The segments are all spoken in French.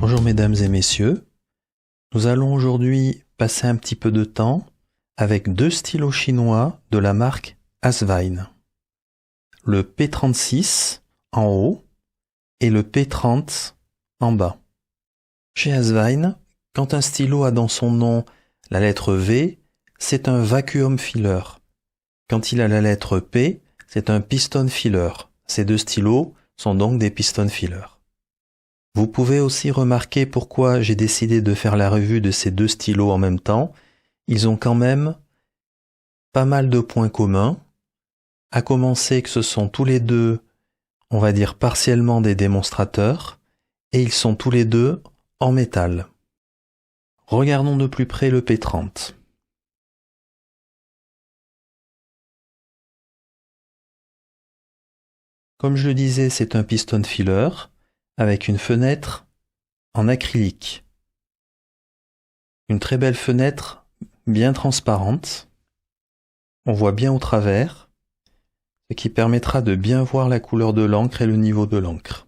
Bonjour mesdames et messieurs, nous allons aujourd'hui passer un petit peu de temps avec deux stylos chinois de la marque Asvine. Le P36 en haut et le P30 en bas. Chez Asvine, quand un stylo a dans son nom la lettre V, c'est un vacuum filler. Quand il a la lettre P, c'est un piston filler. Ces deux stylos sont donc des piston fillers. Vous pouvez aussi remarquer pourquoi j'ai décidé de faire la revue de ces deux stylos en même temps. Ils ont quand même pas mal de points communs, à commencer que ce sont tous les deux, on va dire partiellement des démonstrateurs, et ils sont tous les deux en métal. Regardons de plus près le P30. Comme je le disais, c'est un piston filler avec une fenêtre en acrylique. Une très belle fenêtre bien transparente. On voit bien au travers, ce qui permettra de bien voir la couleur de l'encre et le niveau de l'encre.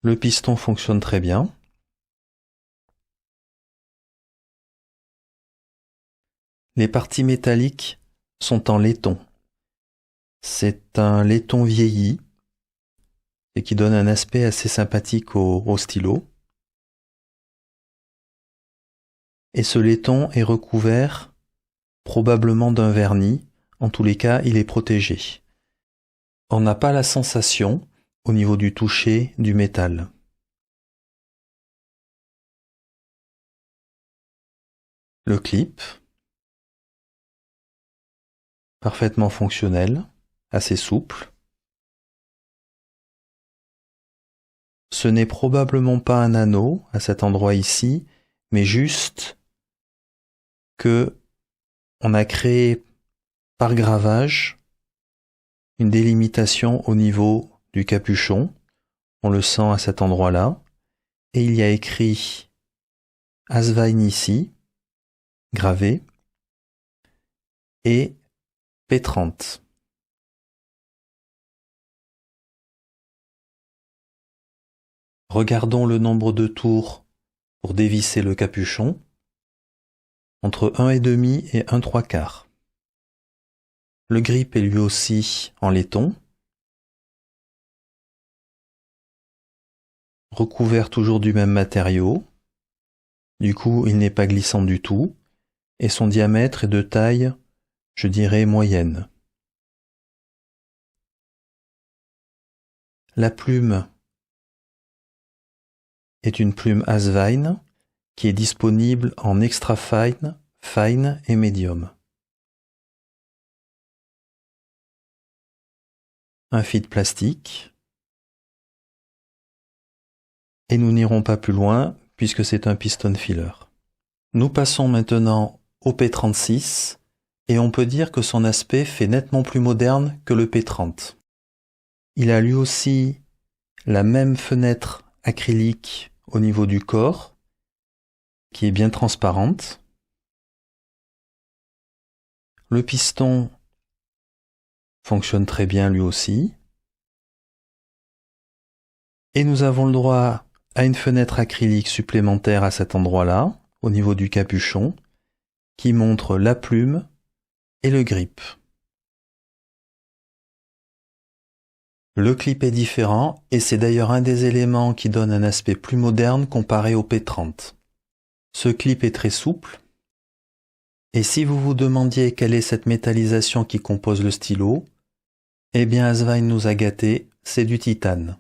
Le piston fonctionne très bien. Les parties métalliques sont en laiton. C'est un laiton vieilli et qui donne un aspect assez sympathique au stylo. Et ce laiton est recouvert probablement d'un vernis. En tous les cas, il est protégé. On n'a pas la sensation, au niveau du toucher, du métal. Le clip, parfaitement fonctionnel, assez souple. Ce n'est probablement pas un anneau à cet endroit ici, mais juste que on a créé par gravage une délimitation au niveau du capuchon. On le sent à cet endroit-là. Et il y a écrit Asvine ici, gravé, et P30. Regardons le nombre de tours pour dévisser le capuchon. Entre 1,5 et 1,75. Le grip est lui aussi en laiton. Recouvert toujours du même matériau. Du coup, il n'est pas glissant du tout. Et son diamètre est de taille, je dirais, moyenne. La plume est une plume Asvine qui est disponible en extra fine, fine et medium. Un feed plastique. Et nous n'irons pas plus loin puisque c'est un piston filler. Nous passons maintenant au P36 et on peut dire que son aspect fait nettement plus moderne que le P30. Il a lui aussi la même fenêtre acrylique au niveau du corps qui est bien transparente. Le piston fonctionne très bien lui aussi. Et nous avons le droit à une fenêtre acrylique supplémentaire à cet endroit-là, au niveau du capuchon, qui montre la plume et le grip. Le clip est différent et c'est d'ailleurs un des éléments qui donne un aspect plus moderne comparé au P30. Ce clip est très souple. Et si vous vous demandiez quelle est cette métallisation qui compose le stylo, eh bien Asvine nous a gâtés, c'est du titane.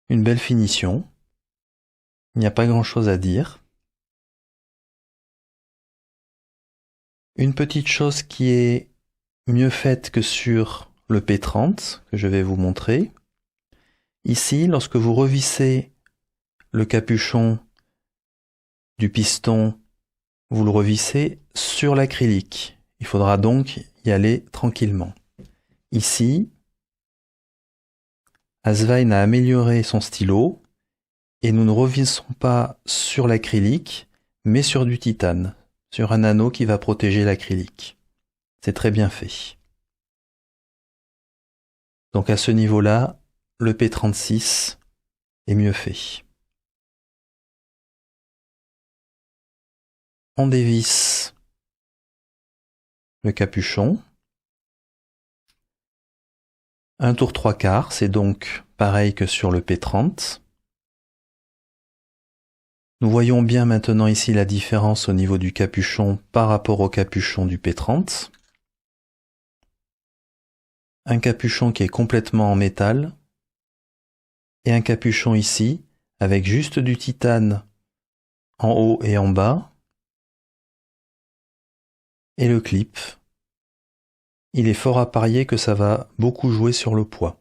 Une belle finition. Il n'y a pas grand-chose à dire. Une petite chose qui est mieux faite que sur le P30, que je vais vous montrer. Ici, lorsque vous revissez le capuchon du piston, vous le revissez sur l'acrylique. Il faudra donc y aller tranquillement. Ici, Asvine a amélioré son stylo et nous ne revissons pas sur l'acrylique, mais sur du titane, sur un anneau qui va protéger l'acrylique. c'est très bien fait. Donc à ce niveau-là, le P36 est mieux fait. On dévisse le capuchon. Un tour 3/4, c'est donc pareil que sur le P30. Nous voyons bien maintenant ici la différence au niveau du capuchon par rapport au capuchon du P30. Un capuchon qui est complètement en métal et un capuchon ici avec juste du titane en haut et en bas et le clip. Il est fort à parier que ça va beaucoup jouer sur le poids.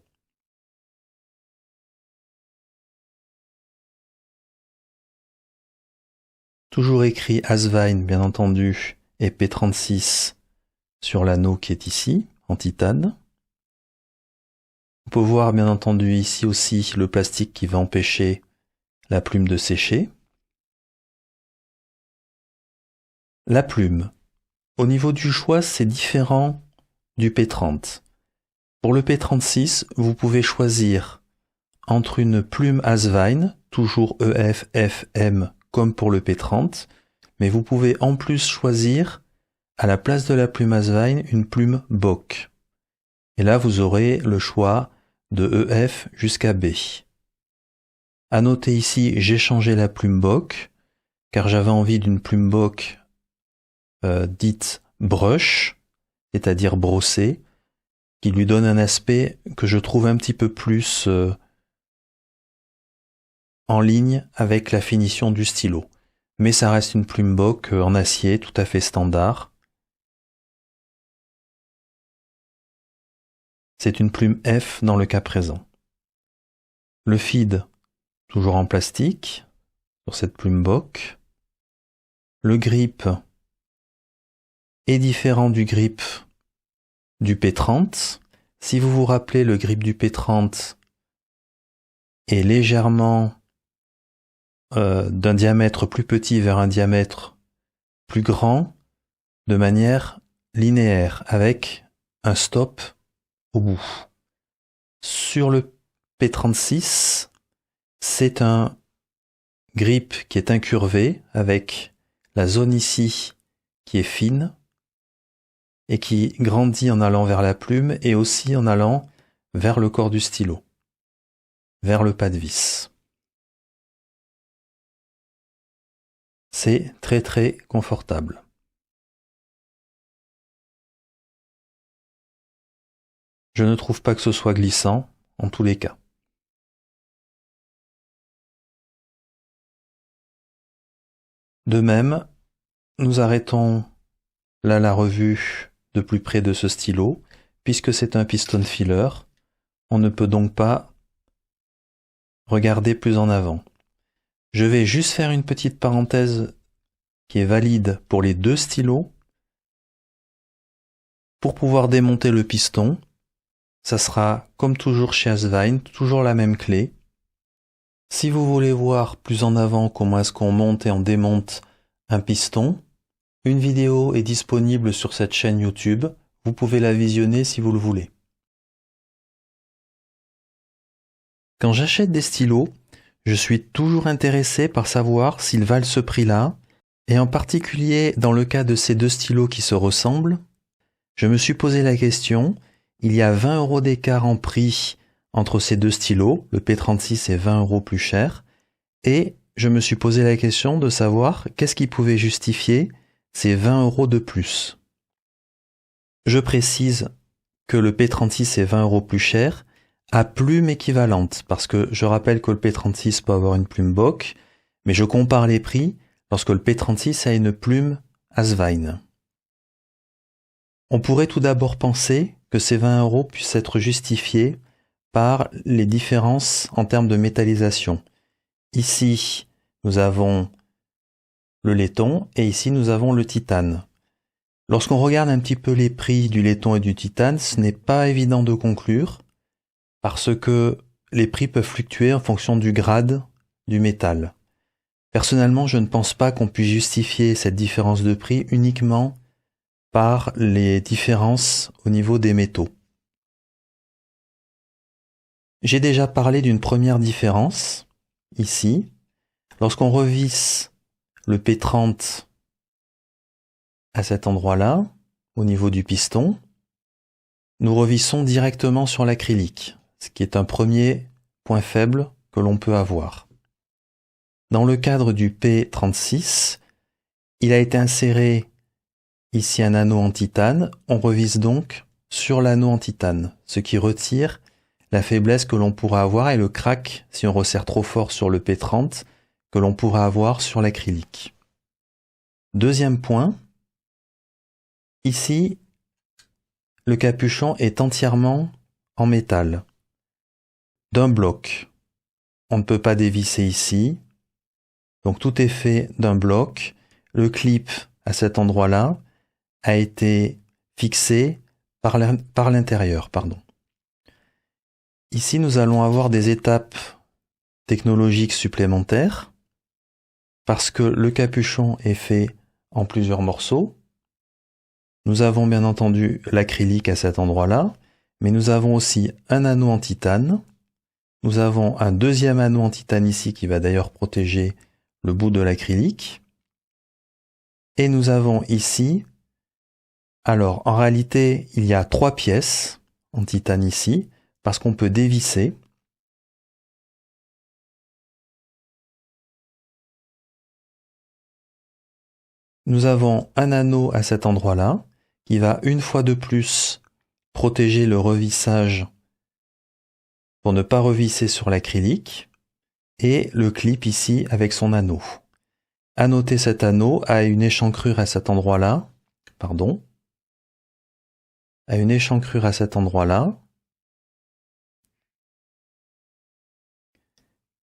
Toujours écrit Asvine bien entendu et P36 sur l'anneau qui est ici en titane. On peut voir bien entendu ici aussi le plastique qui va empêcher la plume de sécher. La plume. Au niveau du choix, c'est différent du P30. Pour le P36, vous pouvez choisir entre une plume Asvine, toujours EF, FM comme pour le P30, mais vous pouvez en plus choisir à la place de la plume Asvine une plume Bock. Et là, vous aurez le choix de EF jusqu'à B. À noter ici, j'ai changé la plume Bock, car j'avais envie d'une plume Bock dite brush, c'est-à-dire brossée, qui lui donne un aspect que je trouve un petit peu plus en ligne avec la finition du stylo. Mais ça reste une plume Bock en acier tout à fait standard. C'est une plume F dans le cas présent. Le feed, toujours en plastique, sur cette plume Bock. Le grip est différent du grip du P30. Si vous vous rappelez, le grip du P30 est légèrement d'un diamètre plus petit vers un diamètre plus grand, de manière linéaire, avec un stop au bout. Sur le P36, c'est un grip qui est incurvé, avec la zone ici qui est fine, et qui grandit en allant vers la plume et aussi en allant vers le corps du stylo, vers le pas de vis. C'est très très confortable. Je ne trouve pas que ce soit glissant, en tous les cas. De même, nous arrêtons là la revue de plus près de ce stylo, puisque c'est un piston filler, on ne peut donc pas regarder plus en avant. Je vais juste faire une petite parenthèse qui est valide pour les deux stylos. Pour pouvoir démonter le piston, ça sera comme toujours chez Asvine, toujours la même clé. Si vous voulez voir plus en avant comment est-ce qu'on monte et on démonte un piston, une vidéo est disponible sur cette chaîne YouTube, vous pouvez la visionner si vous le voulez. Quand j'achète des stylos, je suis toujours intéressé par savoir s'ils valent ce prix-là, et en particulier dans le cas de ces deux stylos qui se ressemblent, je me suis posé la question, il y a 20 € d'écart en prix entre ces deux stylos, le P36 est 20 € plus cher, et je me suis posé la question de savoir qu'est-ce qui pouvait justifier ces 20 € de plus. Je précise que le P36 est 20 € plus cher à plume équivalente, parce que je rappelle que le P36 peut avoir une plume Bock, mais je compare les prix lorsque le P36 a une plume Asvine. On pourrait tout d'abord penser que ces 20 € puissent être justifiés par les différences en termes de métallisation. Ici, nous avons le laiton et ici nous avons le titane. Lorsqu'on regarde un petit peu les prix du laiton et du titane, ce n'est pas évident de conclure parce que les prix peuvent fluctuer en fonction du grade du métal. Personnellement, je ne pense pas qu'on puisse justifier cette différence de prix uniquement par les différences au niveau des métaux. J'ai déjà parlé d'une première différence, ici. Lorsqu'on revisse le P30 à cet endroit-là, au niveau du piston, nous revissons directement sur l'acrylique, ce qui est un premier point faible que l'on peut avoir. Dans le cadre du P36, il a été inséré ici un anneau en titane, on revisse donc sur l'anneau en titane, ce qui retire la faiblesse que l'on pourra avoir et le crack, si on resserre trop fort sur le P30, que l'on pourra avoir sur l'acrylique. Deuxième point, ici, le capuchon est entièrement en métal, d'un bloc. On ne peut pas dévisser ici, donc tout est fait d'un bloc. Le clip à cet endroit-là a été fixé par l'intérieur. Ici, nous allons avoir des étapes technologiques supplémentaires parce que le capuchon est fait en plusieurs morceaux. Nous avons bien entendu l'acrylique à cet endroit-là, mais nous avons aussi un anneau en titane. Nous avons un deuxième anneau en titane ici qui va d'ailleurs protéger le bout de l'acrylique. Et nous avons ici, alors en réalité, il y a 3 pièces en titane ici, parce qu'on peut dévisser. Nous avons un anneau à cet endroit-là, qui va une fois de plus protéger le revissage pour ne pas revisser sur l'acrylique, et le clip ici avec son anneau. À noter, cet anneau a une échancrure à cet endroit-là,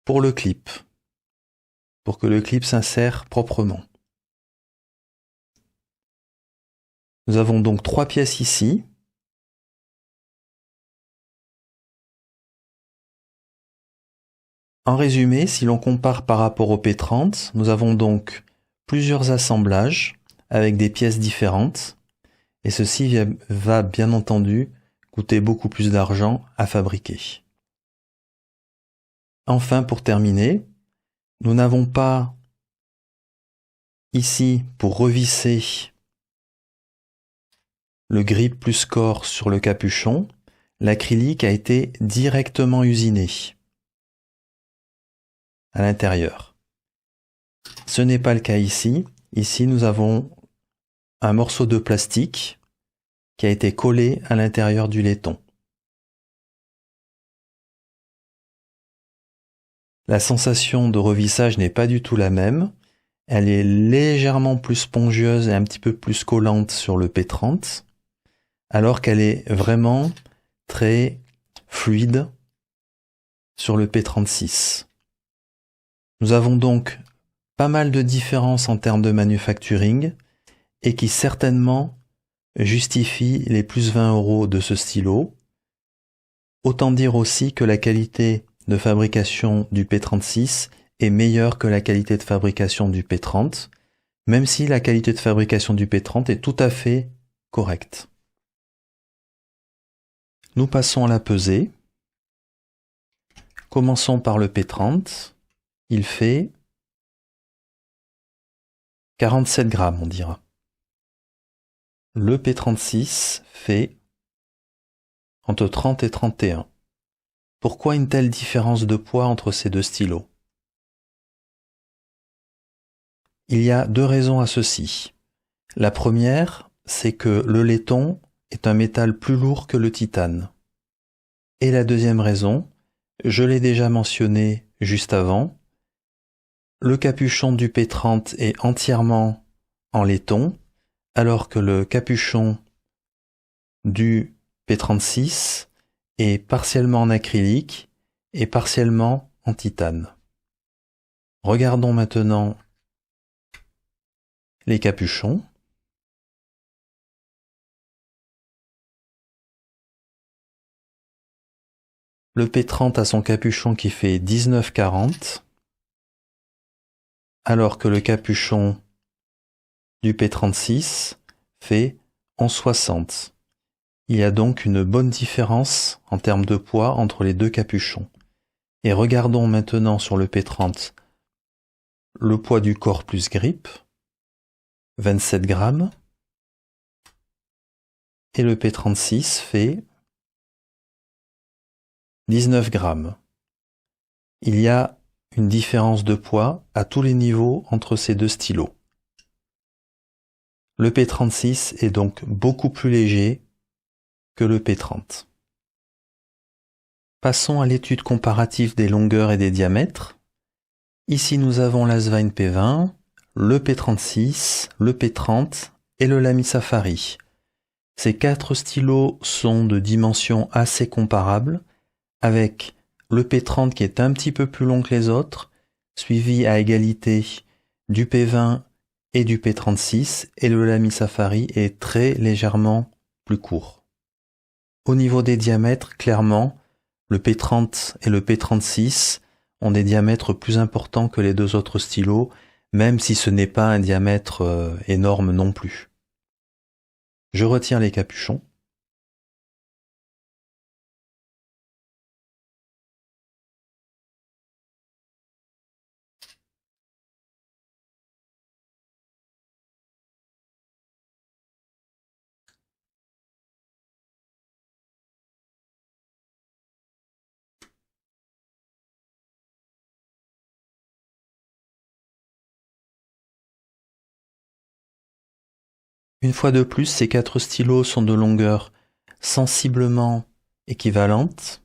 pour le clip, pour que le clip s'insère proprement. Nous avons donc 3 pièces ici. En résumé, si l'on compare par rapport au P30, nous avons donc plusieurs assemblages avec des pièces différentes, et ceci va bien entendu coûter beaucoup plus d'argent à fabriquer. Enfin, pour terminer, nous n'avons pas ici pour revisser le grip plus corps sur le capuchon, l'acrylique a été directement usiné à l'intérieur. Ce n'est pas le cas ici. Ici, nous avons un morceau de plastique qui a été collé à l'intérieur du laiton. La sensation de revissage n'est pas du tout la même. Elle est légèrement plus spongieuse et un petit peu plus collante sur le P30, alors qu'elle est vraiment très fluide sur le P36. Nous avons donc pas mal de différences en termes de manufacturing et qui certainement justifient les plus 20 € de ce stylo. Autant dire aussi que la qualité de fabrication du P36 est meilleure que la qualité de fabrication du P30, même si la qualité de fabrication du P30 est tout à fait correcte. Nous passons à la pesée. Commençons par le P30. Il fait 47 grammes, on dira. Le P36 fait entre 30 et 31. Pourquoi une telle différence de poids entre ces deux stylos? Il y a 2 raisons à ceci. La première, c'est que le laiton est un métal plus lourd que le titane. Et la deuxième raison, je l'ai déjà mentionné juste avant, le capuchon du P30 est entièrement en laiton, alors que le capuchon du P36 est partiellement en acrylique et partiellement en titane. Regardons maintenant les capuchons. Le P30 a son capuchon qui fait 19,40, alors que le capuchon du P36 fait en 60. Il y a donc une bonne différence en termes de poids entre les deux capuchons. Et regardons maintenant sur le P30 le poids du corps plus grippe, 27 grammes, et le P36 fait 19 grammes. Il y a une différence de poids à tous les niveaux entre ces deux stylos. Le P36 est donc beaucoup plus léger que le P30. Passons à l'étude comparative des longueurs et des diamètres. Ici nous avons l'Asvine P20, le P36, le P30 et le Lamy Safari. Ces 4 stylos sont de dimensions assez comparables, avec le P30 qui est un petit peu plus long que les autres, suivi à égalité du P20 et du P36, et le Lamy Safari est très légèrement plus court. Au niveau des diamètres, clairement, le P30 et le P36 ont des diamètres plus importants que les deux autres stylos, même si ce n'est pas un diamètre énorme non plus. Je retire les capuchons. Une fois de plus, ces 4 stylos sont de longueur sensiblement équivalente.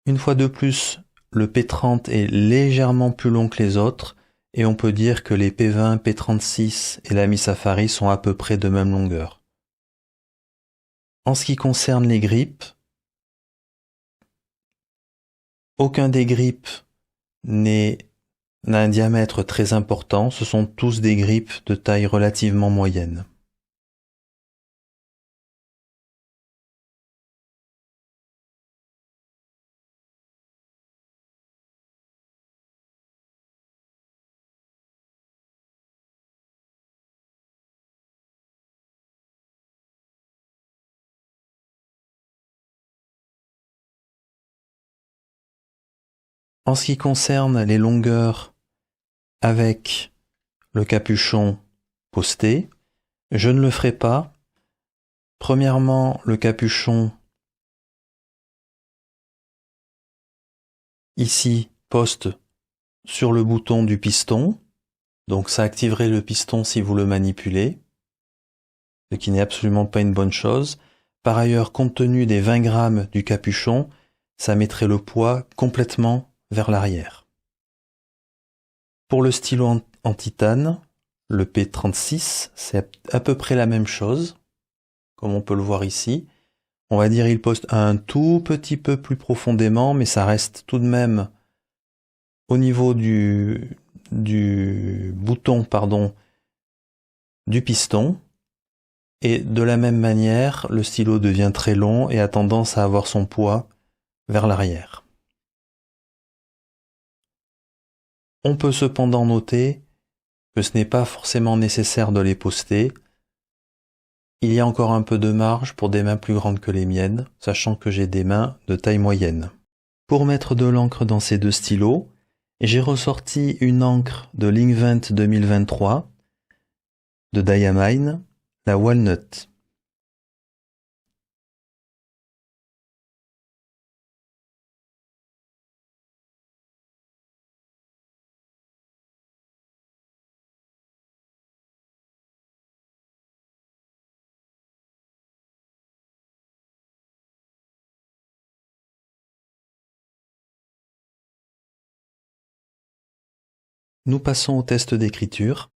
Une fois de plus, le P30 est légèrement plus long que les autres, et on peut dire que les P20, P36 et Lamy Safari sont à peu près de même longueur. En ce qui concerne les grippes, aucun des grippes n'a un diamètre très important, ce sont tous des grippes de taille relativement moyenne. En ce qui concerne les longueurs avec le capuchon posté, je ne le ferai pas. Premièrement, le capuchon ici poste sur le bouton du piston, donc ça activerait le piston si vous le manipulez, ce qui n'est absolument pas une bonne chose. Par ailleurs, compte tenu des 20 grammes du capuchon, ça mettrait le poids complètement vers l'arrière. Pour le stylo en titane, le P36, c'est à peu près la même chose, comme on peut le voir ici. On va dire il poste un tout petit peu plus profondément, mais ça reste tout de même au niveau du bouton du piston. Et de la même manière, le stylo devient très long et a tendance à avoir son poids vers l'arrière. On peut cependant noter que ce n'est pas forcément nécessaire de les poster. Il y a encore un peu de marge pour des mains plus grandes que les miennes, sachant que j'ai des mains de taille moyenne. Pour mettre de l'encre dans ces deux stylos, j'ai ressorti une encre de Linkvent 2023 de Diamine, la Walnut. Nous passons au test d'écriture.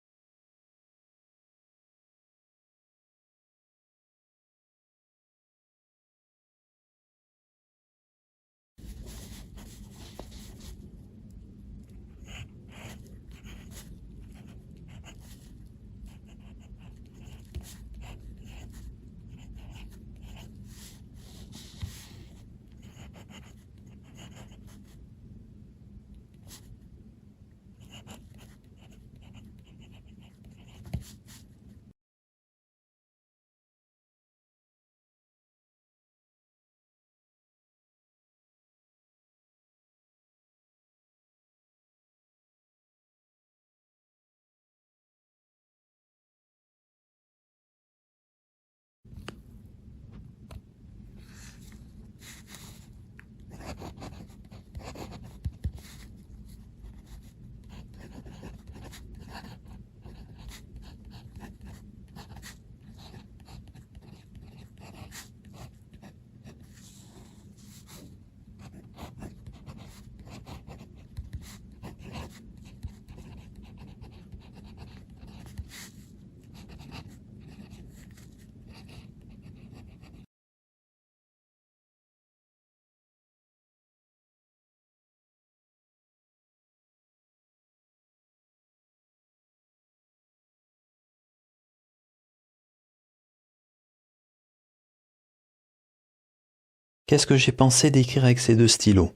Qu'est-ce que j'ai pensé d'écrire avec ces deux stylos?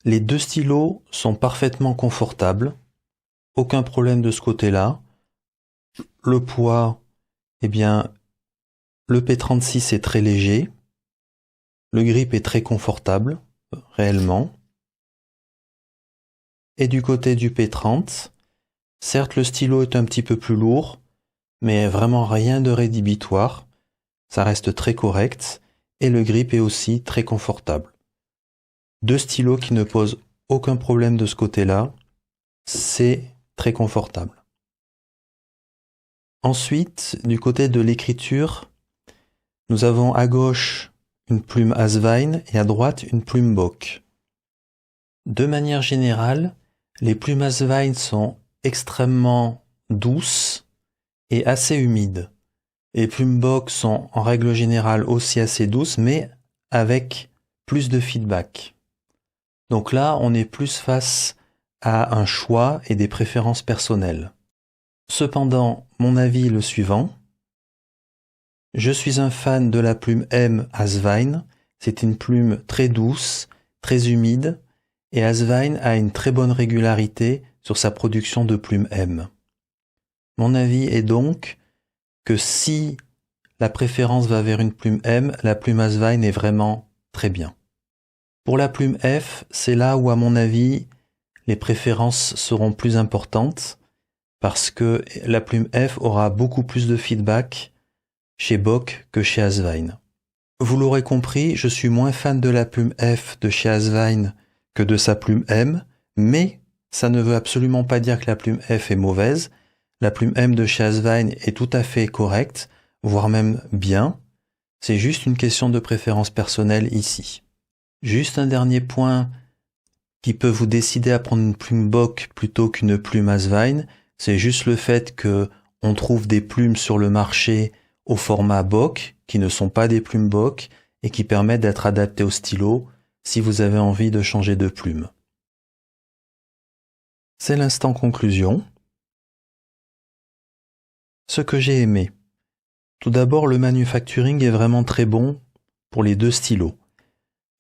Les deux stylos sont parfaitement confortables, aucun problème de ce côté-là. Le poids, eh bien, le P36 est très léger, le grip est très confortable, réellement. Et du côté du P30, certes le stylo est un petit peu plus lourd, mais vraiment rien de rédhibitoire, ça reste très correct, et le grip est aussi très confortable. Deux stylos qui ne posent aucun problème de ce côté-là, c'est très confortable. Ensuite, du côté de l'écriture, nous avons à gauche une plume Asvine et à droite une plume Bock. De manière générale, les plumes Asvine sont extrêmement douces et assez humides. Les plumes Bock sont en règle générale aussi assez douces, mais avec plus de feedback. Donc là, on est plus face à un choix et des préférences personnelles. Cependant, mon avis est le suivant. Je suis un fan de la plume M Asvine. C'est une plume très douce, très humide, et Asvine a une très bonne régularité sur sa production de plume M. Mon avis est donc que si la préférence va vers une plume M, la plume Asvine est vraiment très bien. Pour la plume F, c'est là où, à mon avis, les préférences seront plus importantes parce que la plume F aura beaucoup plus de feedback chez Bock que chez Asvine. Vous l'aurez compris, je suis moins fan de la plume F de chez Asvine que de sa plume M, mais ça ne veut absolument pas dire que la plume F est mauvaise. La plume M de chez Asvine est tout à fait correcte, voire même bien. C'est juste une question de préférence personnelle ici. Juste un dernier point qui peut vous décider à prendre une plume Bock plutôt qu'une plume Asvine, c'est juste le fait que on trouve des plumes sur le marché au format Bock, qui ne sont pas des plumes Bock et qui permettent d'être adaptées au stylo si vous avez envie de changer de plume. C'est l'instant conclusion. Ce que j'ai aimé. Tout d'abord, le manufacturing est vraiment très bon pour les deux stylos.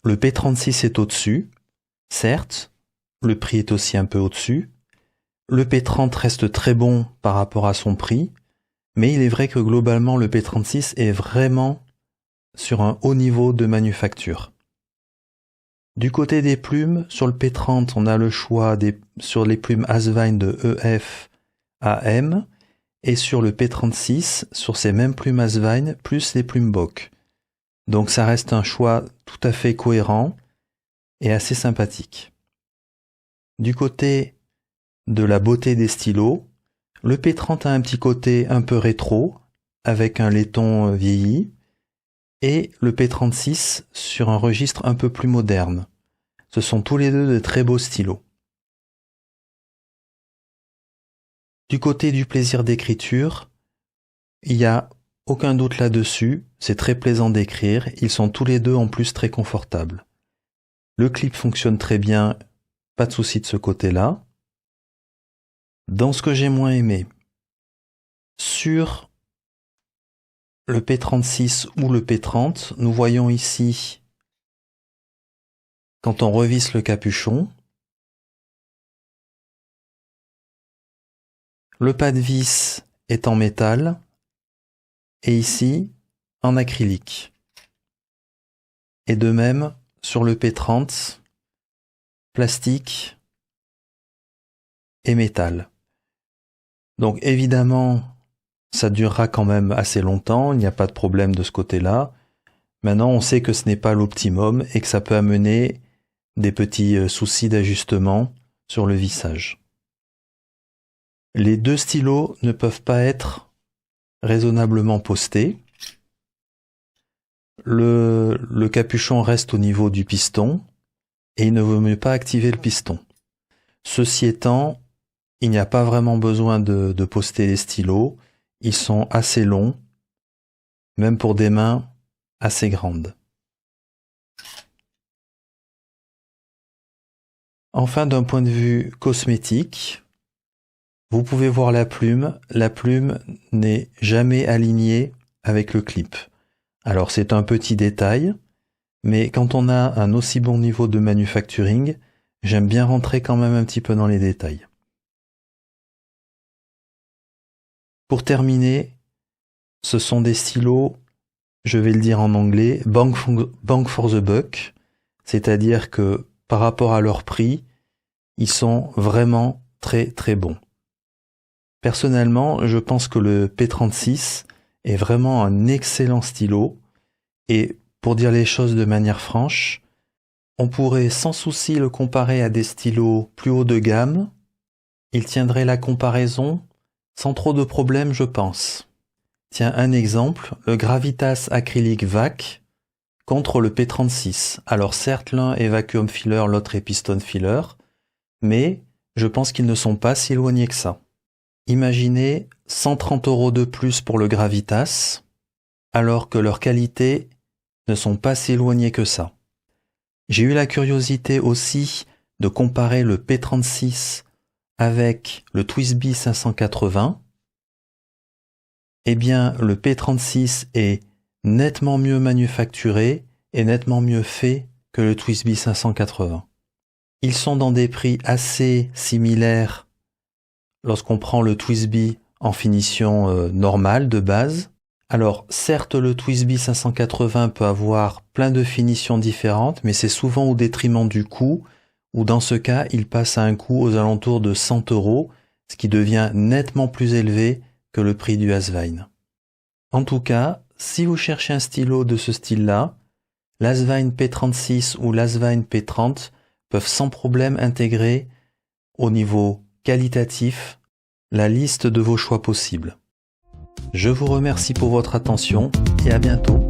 Le P36 est au-dessus, certes, le prix est aussi un peu au-dessus. Le P30 reste très bon par rapport à son prix, mais il est vrai que globalement le P36 est vraiment sur un haut niveau de manufacture. Du côté des plumes, sur le P30, on a le choix sur les plumes Asvine de EF à M, et sur le P36, sur ces mêmes plumes Asvine, plus les plumes Bock. Donc ça reste un choix tout à fait cohérent et assez sympathique. Du côté de la beauté des stylos, le P30 a un petit côté un peu rétro, avec un laiton vieilli, et le P36 sur un registre un peu plus moderne. Ce sont tous les deux de très beaux stylos. Du côté du plaisir d'écriture, il n'y a aucun doute là-dessus, c'est très plaisant d'écrire, ils sont tous les deux en plus très confortables. Le clip fonctionne très bien, pas de souci de ce côté-là. Dans ce que j'ai moins aimé, sur le P36 ou le P30, nous voyons ici, quand on revisse le capuchon, le pas de vis est en métal et ici en acrylique. Et de même sur le P30, plastique et métal. Donc évidemment, ça durera quand même assez longtemps, il n'y a pas de problème de ce côté-là. Maintenant, on sait que ce n'est pas l'optimum et que ça peut amener des petits soucis d'ajustement sur le vissage. Les deux stylos ne peuvent pas être raisonnablement postés. Le capuchon reste au niveau du piston et il ne vaut mieux pas activer le piston. Ceci étant, il n'y a pas vraiment besoin de poster les stylos. Ils sont assez longs, même pour des mains assez grandes. Enfin, d'un point de vue cosmétique, vous pouvez voir la plume. La plume n'est jamais alignée avec le clip. Alors c'est un petit détail, Mais quand on a un aussi bon niveau de manufacturing, j'aime bien rentrer quand même un petit peu dans les détails. Pour terminer, ce sont des stylos, je vais le dire en anglais, bang for the buck, c'est-à-dire que par rapport à leur prix, ils sont vraiment très très bons. Personnellement, je pense que le P36 est vraiment un excellent stylo et pour dire les choses de manière franche, on pourrait sans souci le comparer à des stylos plus haut de gamme. Il tiendrait la comparaison sans trop de problèmes, je pense. Tiens, un exemple, le Gravitas Acrylic Vac contre le P36. Alors certes, l'un est vacuum filler, l'autre est piston filler, mais je pense qu'ils ne sont pas si éloignés que ça. Imaginez 130 € de plus pour le Gravitas, alors que leurs qualités ne sont pas si éloignées que ça. J'ai eu la curiosité aussi de comparer le P36 avec le TWSBI 580. Eh bien, le P36 est nettement mieux manufacturé et nettement mieux fait que le TWSBI 580. Ils sont dans des prix assez similaires lorsqu'on prend le TWSBI en finition normale de base. Alors certes, le TWSBI 580 peut avoir plein de finitions différentes, mais c'est souvent au détriment du coût, ou dans ce cas, il passe à un coût aux alentours de 100 €, ce qui devient nettement plus élevé que le prix du Asvine. En tout cas, si vous cherchez un stylo de ce style-là, l'Asvine P36 ou l'Asvine P30 peuvent sans problème intégrer au niveau qualitatif la liste de vos choix possibles. Je vous remercie pour votre attention et à bientôt.